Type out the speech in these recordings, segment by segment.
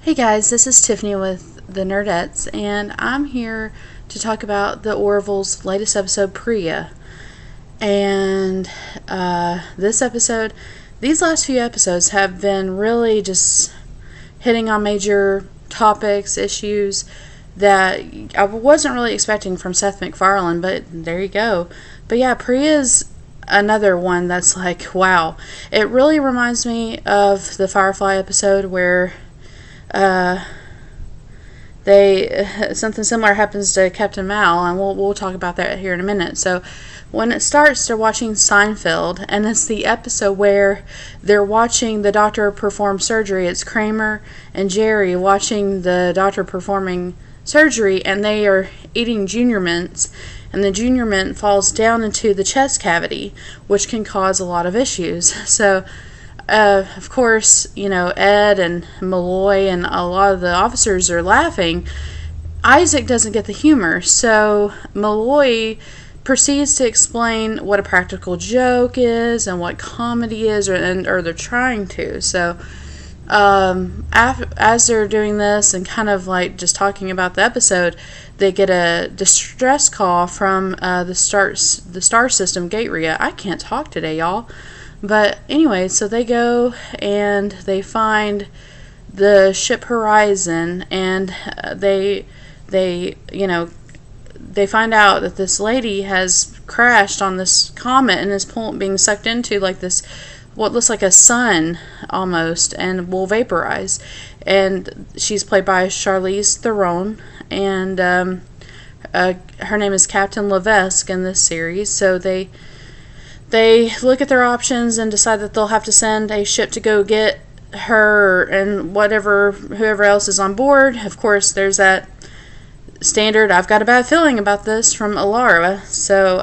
Hey guys, this is Tiffany with the Nerdettes, and I'm here to talk about the Orville's latest episode, Pria. And this episode, these last few episodes have been really just hitting on major topics, issues that I wasn't really expecting from Seth MacFarlane, but there you go. But yeah, Pria's another one that's like, wow. It really reminds me of the Firefly episode where something similar happens to Captain Mal, and we'll talk about that here in a minute. So when it starts, they're watching Seinfeld, and it's the episode where they're watching the doctor perform surgery. It's Kramer and Jerry watching the doctor performing surgery, and they are eating Junior Mints, and the Junior Mint falls down into the chest cavity, which can cause a lot of issues. So of course, Ed and Malloy and a lot of the officers are laughing. Isaac doesn't get the humor, so Malloy proceeds to explain what a practical joke is and what comedy is, or they're trying to. So as they're doing this and kind of like just talking about the episode, they get a distress call from the star system gate Ria. I can't talk today, y'all. But anyway, so they go and they find the ship Horizon, and they find out that this lady has crashed on this comet and is being sucked into like this, what looks like a sun almost, and will vaporize. And she's played by Charlize Theron, and her name is Captain Levesque in this series. So they look at their options and decide that they'll have to send a ship to go get her and whoever else is on board. Of course, there's that standard "I've got a bad feeling about this" from Alara. So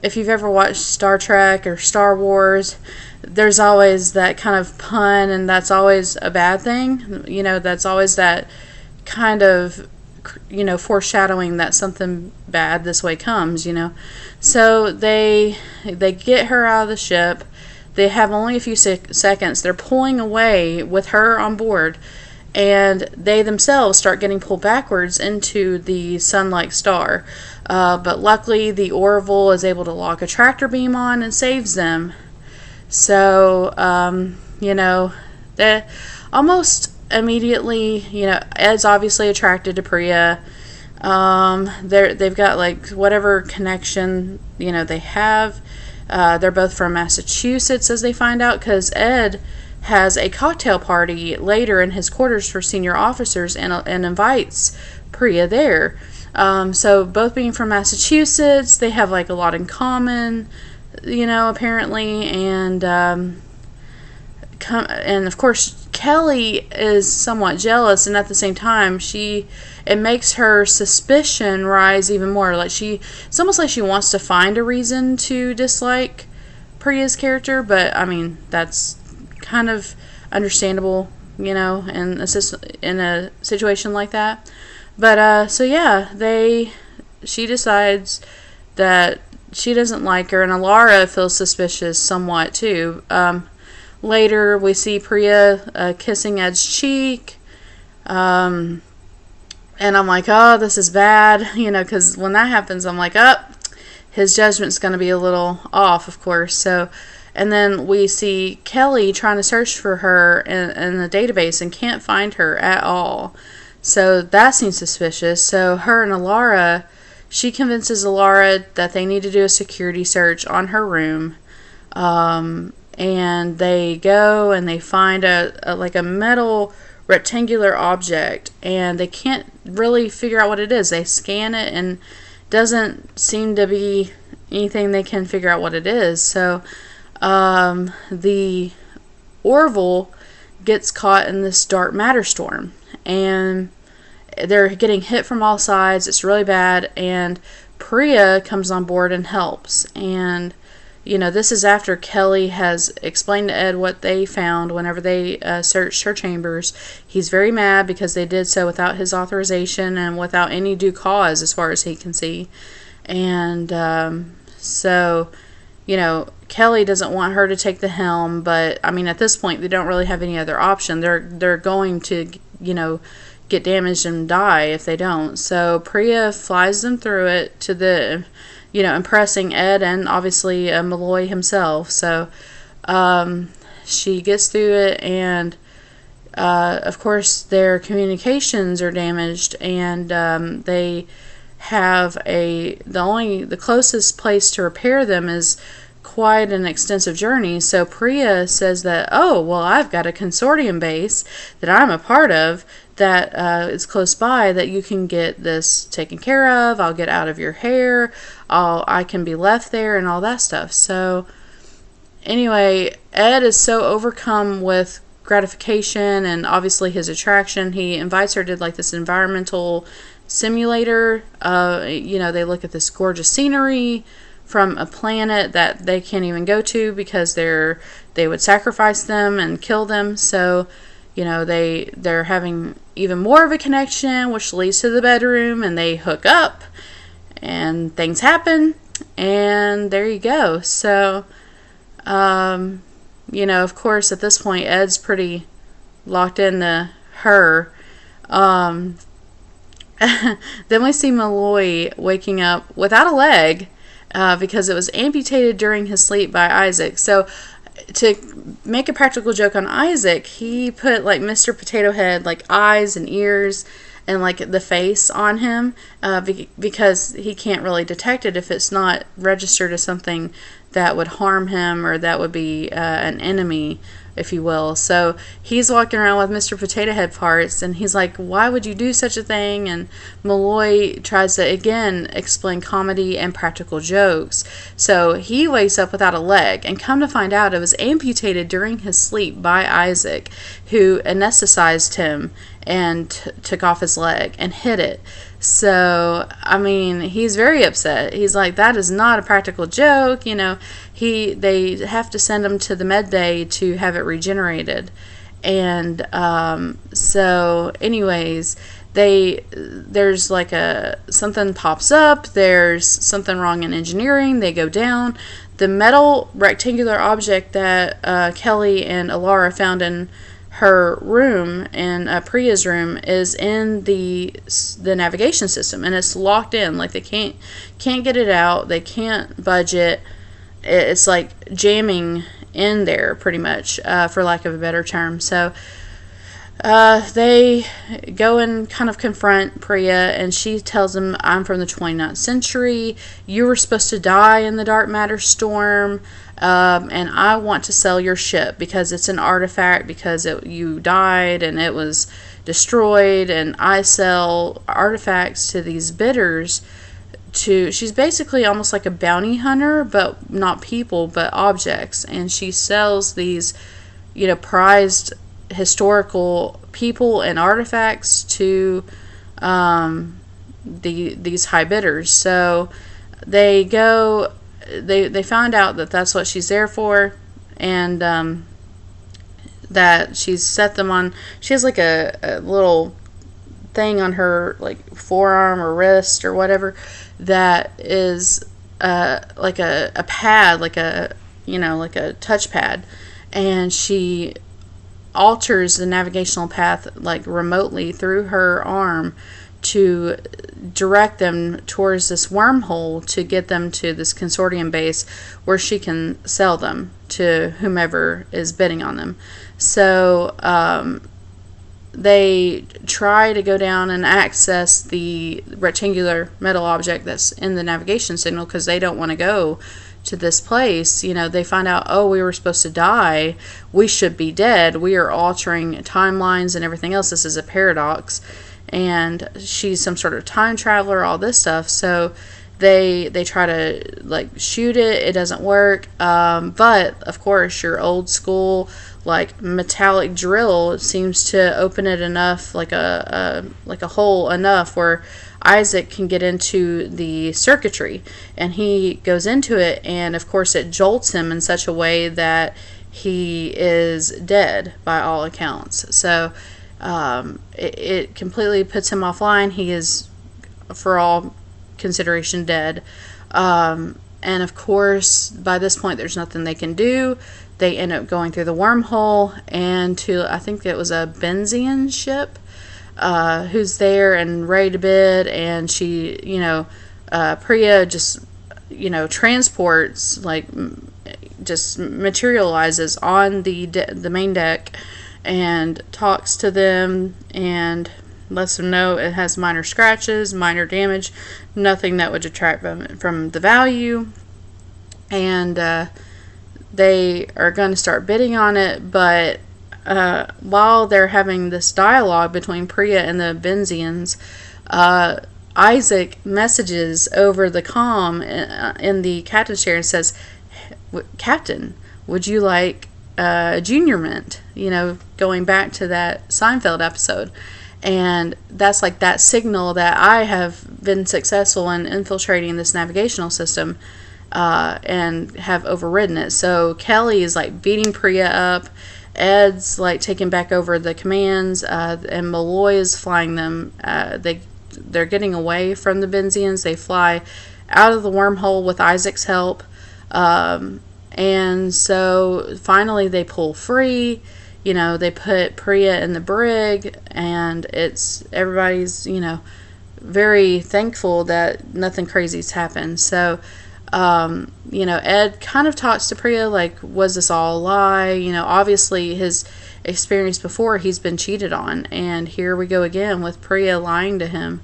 if you've ever watched Star Trek or Star Wars, there's always that kind of pun, and that's always a bad thing. That's always that kind of foreshadowing that something bad this way comes. So they get her out of the ship. They have only a few seconds. They're pulling away with her on board, and they themselves start getting pulled backwards into the sun-like star. But luckily, the Orville is able to lock a tractor beam on and saves them. So, that almost immediately, Ed's obviously attracted to Pria. They've got like whatever connection they have. They're both from Massachusetts, as they find out, because Ed has a cocktail party later in his quarters for senior officers and invites Pria there. So both being from Massachusetts, they have like a lot in common, apparently, and of course Kelly is somewhat jealous, and at the same time it makes her suspicion rise even more. It's almost like she wants to find a reason to dislike Priya's character, but I mean that's kind of understandable, in a situation like that. But so yeah, she decides that she doesn't like her, and Alara feels suspicious somewhat too. Later, we see Pria kissing Ed's cheek, and I'm like, oh, this is bad, because when that happens, I'm like, his judgment's going to be a little off, of course. So, and then we see Kelly trying to search for her in the database and can't find her at all. So that seems suspicious. So her and Alara, she convinces Alara that they need to do a security search on her room. And they go and they find a metal rectangular object, and they can't really figure out what it is. They scan it, and doesn't seem to be anything they can figure out what it is. So the Orville gets caught in this dark matter storm, and they're getting hit from all sides. It's really bad, and Pria comes on board and helps. And this is after Kelly has explained to Ed what they found whenever they searched her chambers. He's very mad because they did so without his authorization and without any due cause as far as he can see. And so Kelly doesn't want her to take the helm, but I mean, at this point, they don't really have any other option. They're going to, get damaged and die if they don't. So Pria flies them through it to the, impressing Ed and obviously Malloy himself. So she gets through it, and of course their communications are damaged, and they have the closest place to repair them is quite an extensive journey. So Pria says that, oh, well, I've got a consortium base that I'm a part of that is close by, that you can get this taken care of. I'll get out of your hair. I can be left there and all that stuff. So anyway, Ed is so overcome with gratification and obviously his attraction. He invites her to like this environmental simulator. They look at this gorgeous scenery from a planet that they can't even go to because they would sacrifice them and kill them. So they're having even more of a connection, which leads to the bedroom, and they hook up and things happen, and there you go. So of course at this point Ed's pretty locked into her. Then we see Malloy waking up without a leg because it was amputated during his sleep by Isaac. So to make a practical joke on Isaac, he put like Mr. Potato Head like eyes and ears and like the face on him because he can't really detect it if it's not registered as something that would harm him or that would be an enemy, if you will. So he's walking around with Mr. Potato Head parts, and he's like, why would you do such a thing? And Malloy tries to again explain comedy and practical jokes. So he wakes up without a leg, and come to find out it was amputated during his sleep by Isaac, who anesthetized him and took off his leg and hid it. So, I mean, he's very upset. He's like, that is not a practical joke. They have to send him to the med bay to have it regenerated. And so anyways, there's like something pops up. There's something wrong in engineering. They go down. The metal rectangular object that Kelly and Alara found in her room and Priya's room is in the navigation system, and it's locked in. Like they can't get it out. They can't budge it. It's like jamming in there pretty much, for lack of a better term. So they go and kind of confront Pria, and she tells them, I'm from the 29th century. You were supposed to die in the dark matter storm. And I want to sell your ship because it's an artifact, because you died and it was destroyed, and I sell artifacts to these bidders. She's basically almost like a bounty hunter, but not people, but objects, and she sells these, prized historical people and artifacts to these high bidders. So they go. They find out that that's what she's there for, and that she's set them on. She has like a little thing on her like forearm or wrist or whatever that is like a pad, like a touchpad, and she alters the navigational path like remotely through her arm to direct them towards this wormhole to get them to this consortium base where she can sell them to whomever is bidding on them. So they try to go down and access the rectangular metal object that's in the navigation signal because they don't want to go to this place. They find out, oh, we were supposed to die. We should be dead. We are altering timelines and everything else. This is a paradox. And she's some sort of time traveler, all this stuff. So they try to like shoot it. It doesn't work. But of course, your old school like metallic drill seems to open it enough, like a hole enough where Isaac can get into the circuitry, and he goes into it, and of course it jolts him in such a way that he is dead by all accounts. So it completely puts him offline. He is, for all consideration, dead. And And of course, by this point, there's nothing they can do. They end up going through the wormhole and to, I think it was a Benzian ship, who's there and ready to bid. And she, Pria just, transports, like, just materializes on the main deck and talks to them and lets them know it has minor scratches, minor damage, nothing that would detract from the value. And they are going to start bidding on it, but while they're having this dialogue between Pria and the Benzians, Isaac messages over the comm in the captain's chair and says, "Captain, would you like junior mint?" Going back to that Seinfeld episode. And that's like that signal that I have been successful in infiltrating this navigational system and have overridden it. So Kelly is like beating Pria up. Ed's like taking back over the commands, and Malloy is flying them. They're getting away from the Benzians. They fly out of the wormhole with Isaac's help. And so finally they pull free. They put Pria in the brig, and everybody's, very thankful that nothing crazy's happened. So, Ed kind of talks to Pria like, was this all a lie? Obviously his experience before, he's been cheated on, and here we go again with Pria lying to him.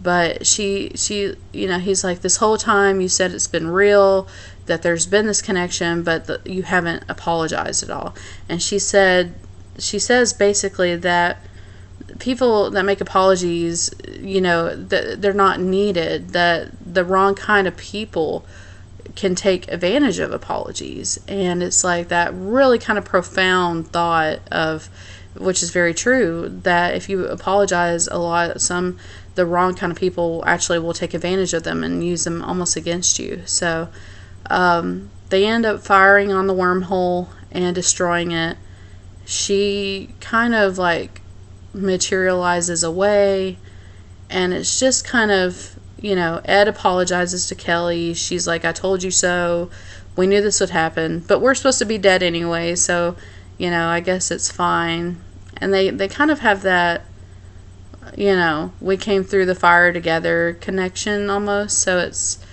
But she, he's like, this whole time you said it's been real, that there's been this connection, but you haven't apologized at all. And she says basically that people that make apologies, that they're not needed, that the wrong kind of people can take advantage of apologies. And it's like that really kind of profound thought of, which is very true, that if you apologize a lot, the wrong kind of people actually will take advantage of them and use them almost against you. So they end up firing on the wormhole and destroying it. She kind of like materializes away, and it's just kind of, Ed apologizes to Kelly. She's like, I told you so. We knew this would happen, but we're supposed to be dead anyway, so, I guess it's fine. And they kind of have that, we came through the fire together connection almost. So it's,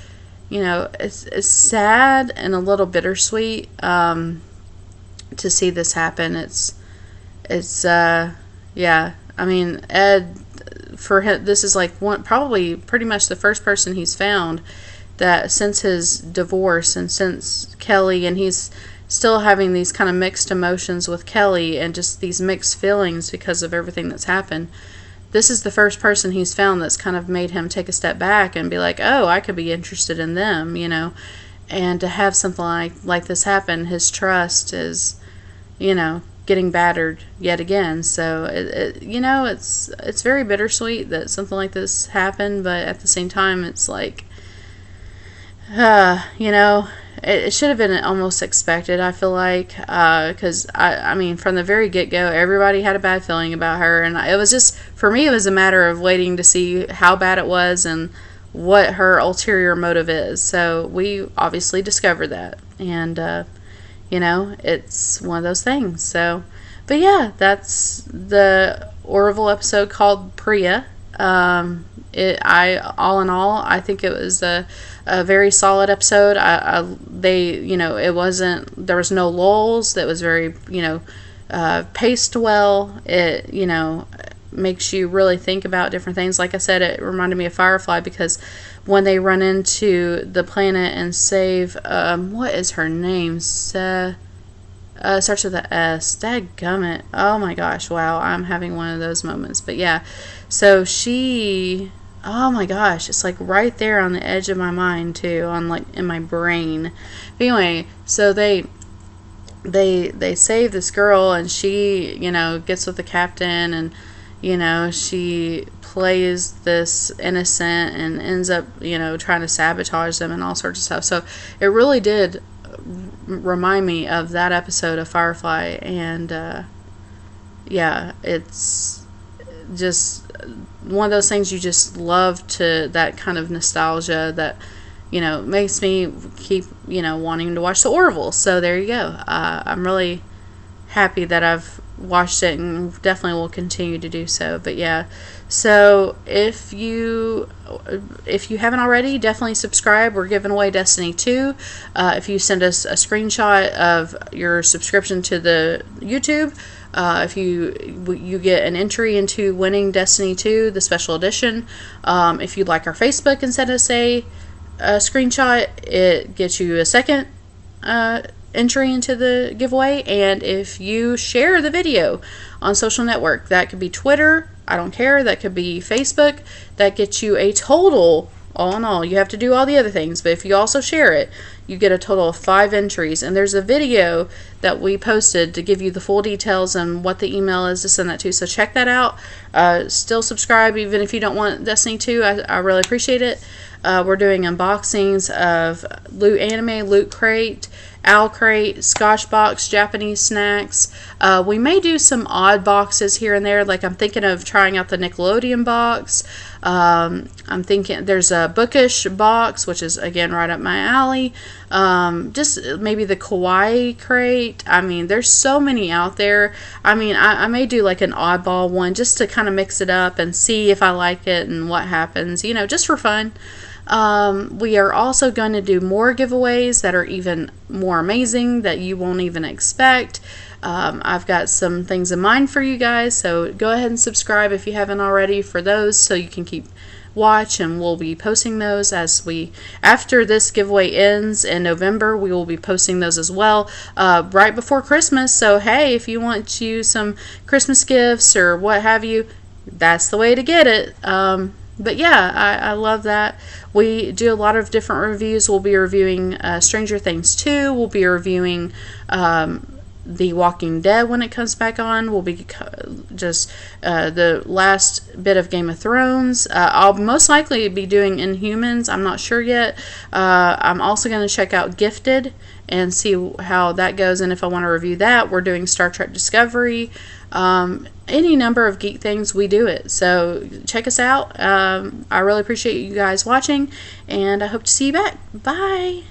it's sad and a little bittersweet to see this happen. It's yeah. I mean, Ed, for him, this is like probably pretty much the first person he's found that since his divorce and since Kelly, and he's still having these kind of mixed emotions with Kelly and just these mixed feelings because of everything that's happened. This is the first person he's found that's kind of made him take a step back and be like, oh, I could be interested in them, and to have something like this happen, his trust is, getting battered yet again. So it's very bittersweet that something like this happened, but at the same time, it's like, it should have been almost expected, I feel like, because I mean, from the very get-go, everybody had a bad feeling about her, and it was just, for me, it was a matter of waiting to see how bad it was and what her ulterior motive is. So we obviously discovered that, and it's one of those things. So, but yeah, that's the Orville episode called Pria. All in all, I think it was a very solid episode. It wasn't, there was no lulls. That was very, paced well. It, makes you really think about different things. Like I said, it reminded me of Firefly because when they run into the planet and save, what is her name? Starts with a S. Dadgummit. Oh my gosh, wow, I'm having one of those moments. But yeah, so she, oh my gosh, it's like right there on the edge of my mind too, on like in my brain. But anyway, so they save this girl, and she, gets with the captain, and she plays this innocent and ends up, trying to sabotage them and all sorts of stuff. So it really did remind me of that episode of Firefly, and yeah, it's just one of those things you just love, to that kind of nostalgia that makes me keep, wanting to watch the Orville. So there you go. I'm really happy that I've watched it and definitely will continue to do so. But yeah, so if you haven't already, definitely subscribe. We're giving away Destiny 2. If you send us a screenshot of your subscription to the YouTube, if you get an entry into winning Destiny 2, the special edition. If you like our Facebook and send us a screenshot, it gets you a second entry into the giveaway. And if you share the video on social network, that could be Twitter, I don't care, that could be Facebook, that gets you a total, all in all, you have to do all the other things, but if you also share it, you get a total of 5 entries. And there's a video that we posted to give you the full details and what the email is to send that to, so check that out. Still subscribe even if you don't want Destiny 2. I really appreciate it. We're doing unboxings of Loot Crate, Owl Crate, Scotch Box, Japanese snacks. We may do some odd boxes here and there, like I'm thinking of trying out the Nickelodeon box. I'm thinking there's a Bookish box, which is again right up my alley. Just maybe the Kawaii Crate. I mean, there's so many out there. I mean, I may do like an oddball one just to kind of mix it up and see if I like it and what happens, just for fun. We are also going to do more giveaways that are even more amazing that you won't even expect. I've got some things in mind for you guys, so go ahead and subscribe if you haven't already for those, so you can keep watch, and we'll be posting those after this giveaway ends in November. We will be posting those as well right before Christmas. So hey, if you want some Christmas gifts or what have you, that's the way to get it. But yeah, I love that. We do a lot of different reviews. We'll be reviewing Stranger Things 2. We'll be reviewing The Walking Dead when it comes back on. We'll be just the last bit of Game of Thrones. I'll most likely be doing Inhumans. I'm not sure yet. I'm also going to check out Gifted and see how that goes, and if I want to review that. We're doing Star Trek Discovery. Any number of geek things, we do it. So check us out. I really appreciate you guys watching, and I hope to see you back. Bye.